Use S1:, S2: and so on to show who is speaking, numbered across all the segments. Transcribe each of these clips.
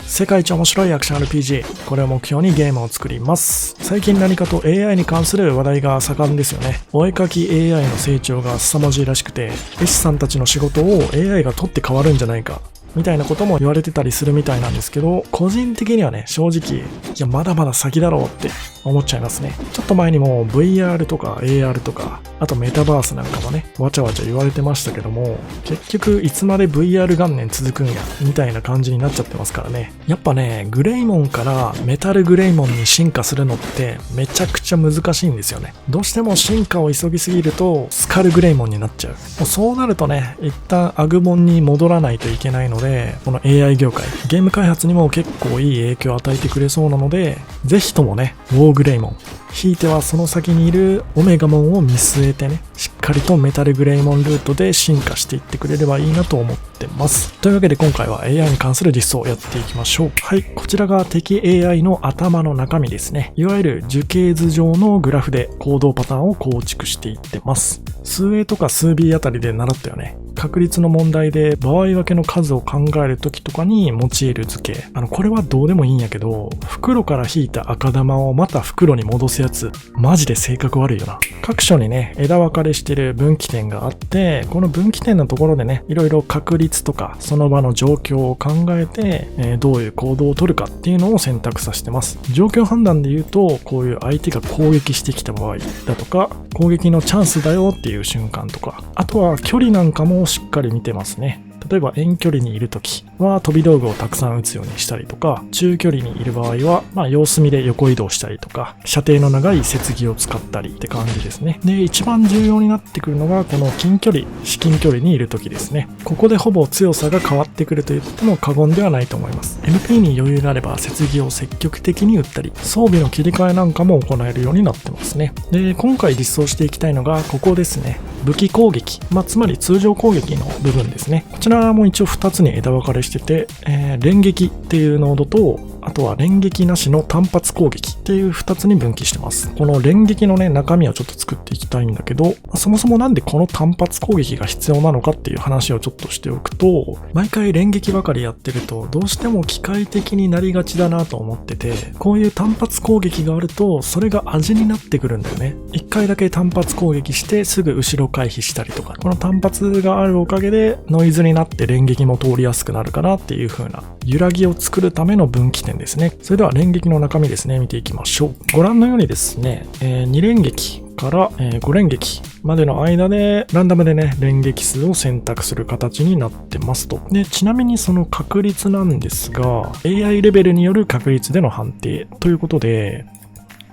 S1: 世界一面白いアクション RPG、 これを目標にゲームを作ります。最近何かと AI に関する話題が盛んですよね。お絵描き AI の成長が凄まじいらしくて、絵師さんたちの仕事を AI が取って変わるんじゃないかみたいなことも言われてたりするみたいなんですけど、個人的にはね、正直まだまだ先だろうって思っちゃいますね。ちょっと前にも VR とか AR とか、あとメタバースなんかもね、わちゃわちゃ言われてましたけども、結局いつまで VR 元年続くんやみたいな感じになっちゃってますからね。やっぱね、グレイモンからメタルグレイモンに進化するのってめちゃくちゃ難しいんですよね。どうしても進化を急ぎすぎるとスカルグレイモンになっちゃう。もうそうなるとね、一旦アグモンに戻らないといけないので、この AI 業界、ゲーム開発にも結構いい影響を与えてくれそうなので、ぜひともね、ウォーグレイモン、ひいてはその先にいるオメガモンを見据えてね、しっかりとメタルグレイモンルートで進化していってくれればいいなと思ってます。というわけで今回は AI に関する実装をやっていきましょう。はい、こちらが敵 AI の頭の中身ですね。いわゆる樹形図上のグラフで行動パターンを構築していってます。数 A とか数 B あたりで習ったよね。確率の問題で場合分けの数を考えるときとかに用いる図形。これはどうでもいいんやけど、袋から引いた赤玉をまた袋に戻すやつ、マジで性格悪いよな。各所にね、枝分かれしてる分岐点があって、この分岐点のところでね、いろいろ確率とかその場の状況を考えて、どういう行動を取るかっていうのを選択させてます。状況判断で言うと、こういう相手が攻撃してきた場合だとか、攻撃のチャンスだよっていう瞬間とか、あとは距離なんかもしっかり見てますね。例えば遠距離にいるときは飛び道具をたくさん撃つようにしたりとか、中距離にいる場合は様子見で横移動したりとか、射程の長い接ぎを使ったりって感じですね。で、一番重要になってくるのがこの近距離、至近距離にいるときですね。ここでほぼ強さが変わってくると言っても過言ではないと思います。MP に余裕があれば接ぎを積極的に撃ったり、装備の切り替えなんかも行えるようになってますね。で、今回実装していきたいのがここですね。武器攻撃、つまり通常攻撃の部分ですね。こちらも一応2つに枝分かれしてて、連撃っていうノードと、あとは連撃なしの単発攻撃っていう2つに分岐してます。この連撃のね、中身をちょっと作っていきたいんだけど、そもそもなんでこの単発攻撃が必要なのかっていう話をちょっとしておくと、毎回連撃ばかりやってるとどうしても機械的になりがちだなと思ってて、こういう単発攻撃があるとそれが味になってくるんだよね。1回だけ単発攻撃してすぐ後ろ回避したりとか、この単発があるおかげでノイズになって連撃も通りやすくなるかなっていう風な揺らぎを作るための分岐点ですね。それでは連撃の中身ですね、見ていきましょう。ご覧のようにですね、2連撃から5連撃までの間でランダムでね、連撃数を選択する形になってますと。で、ちなみにその確率なんですが、AI レベルによる確率での判定ということで、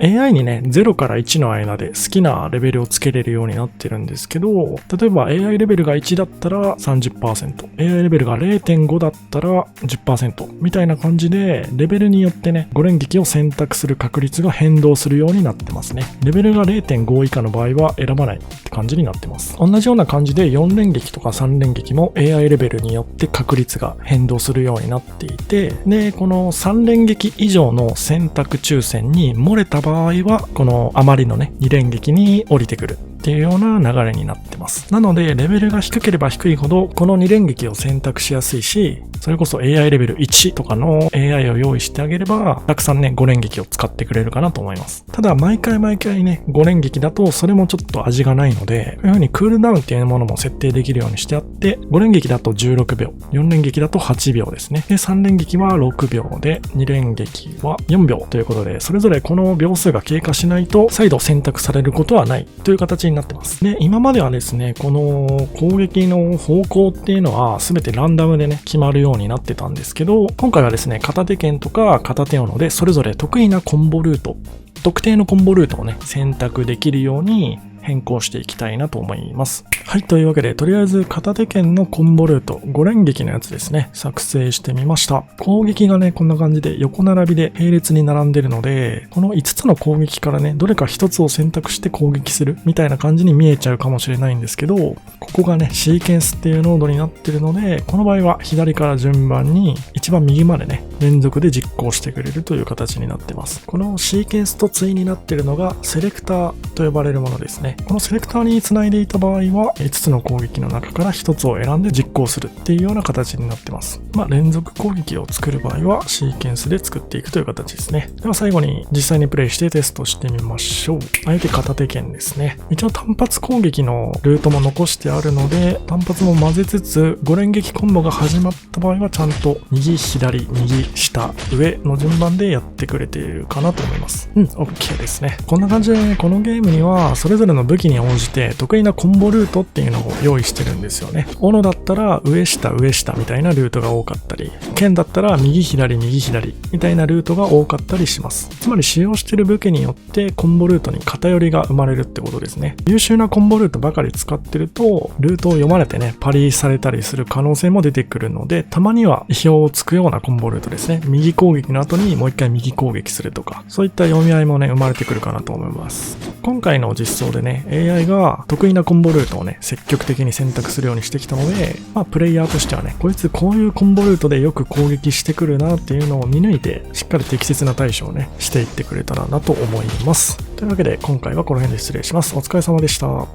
S1: AI にね、0から1の間で好きなレベルをつけれるようになってるんですけど、例えば AI レベルが1だったら 30%、AI レベルが 0.5 だったら 10% みたいな感じで、レベルによってね、5連撃を選択する確率が変動するようになってますね。レベルが 0.5 以下の場合は選ばないって感じになってます。同じような感じで4連撃とか3連撃も AI レベルによって確率が変動するようになっていて、で、この3連撃以上の選択抽選に漏れた場合はこのあまりのね2連撃に降りてくるっていうような流れになってます。なのでレベルが低ければ低いほどこの2連撃を選択しやすいし、それこそ AI レベル1とかの AI を用意してあげればたくさんね5連撃を使ってくれるかなと思います。ただ毎回ね5連撃だとそれもちょっと味がないので、こういう風にクールダウンっていうものも設定できるようにしてあって、5連撃だと16秒、4連撃だと8秒ですね。で3連撃は6秒で、2連撃は4秒ということで、それぞれこの秒数が経過しないと再度選択されることはないという形になってます。で、今まではですね、この攻撃の方向っていうのは全てランダムでね決まるようになってたんですけど、今回はですね、片手剣とか片手斧でそれぞれ得意なコンボルート、特定のコンボルートをね選択できるように変更していきたいなと思います。はい、というわけでとりあえず片手剣のコンボルート5連撃のやつですね、作成してみました。攻撃がねこんな感じで横並びで並列に並んでるので、この5つの攻撃からねどれか1つを選択して攻撃するみたいな感じに見えちゃうかもしれないんですけど、ここがねシーケンスっていうノードになってるので、この場合は左から順番に一番右までね連続で実行してくれるという形になってます。このシーケンスと対になってるのがセレクターと呼ばれるものですね。ね。このセレクターに繋いでいた場合は、5つの攻撃の中から1つを選んで実行するっていうような形になってます。連続攻撃を作る場合は、シーケンスで作っていくという形ですね。では最後に実際にプレイしてテストしてみましょう。相手片手剣ですね。一応単発攻撃のルートも残してあるので、単発も混ぜつつ、5連撃コンボが始まった場合はちゃんと右、左、右、下、上の順番でやってくれているかなと思います。OK ですね。こんな感じで、このゲームにはそれぞれの武器に応じて得意なコンボルートっていうのを用意してるんですよね。斧だったら上下上下みたいなルートが多かったり、剣だったら右左右左みたいなルートが多かったりします。つまり使用している武器によってコンボルートに偏りが生まれるってことですね。優秀なコンボルートばかり使ってると、ルートを読まれてね、パリされたりする可能性も出てくるので、たまには意表をつくようなコンボルートですね。右攻撃の後にもう一回右攻撃するとか、そういった読み合いもね、生まれてくるかなと思います。今回の実装でね、AI が得意なコンボルートをね、積極的に選択するようにしてきたので、プレイヤーとしてはね、こいつこういうコンボルートでよく攻撃してくるなっていうのを見抜いて、しっかり適切な対処をね、していってくれたらなと思います。というわけで、今回はこの辺で失礼します。お疲れ様でした。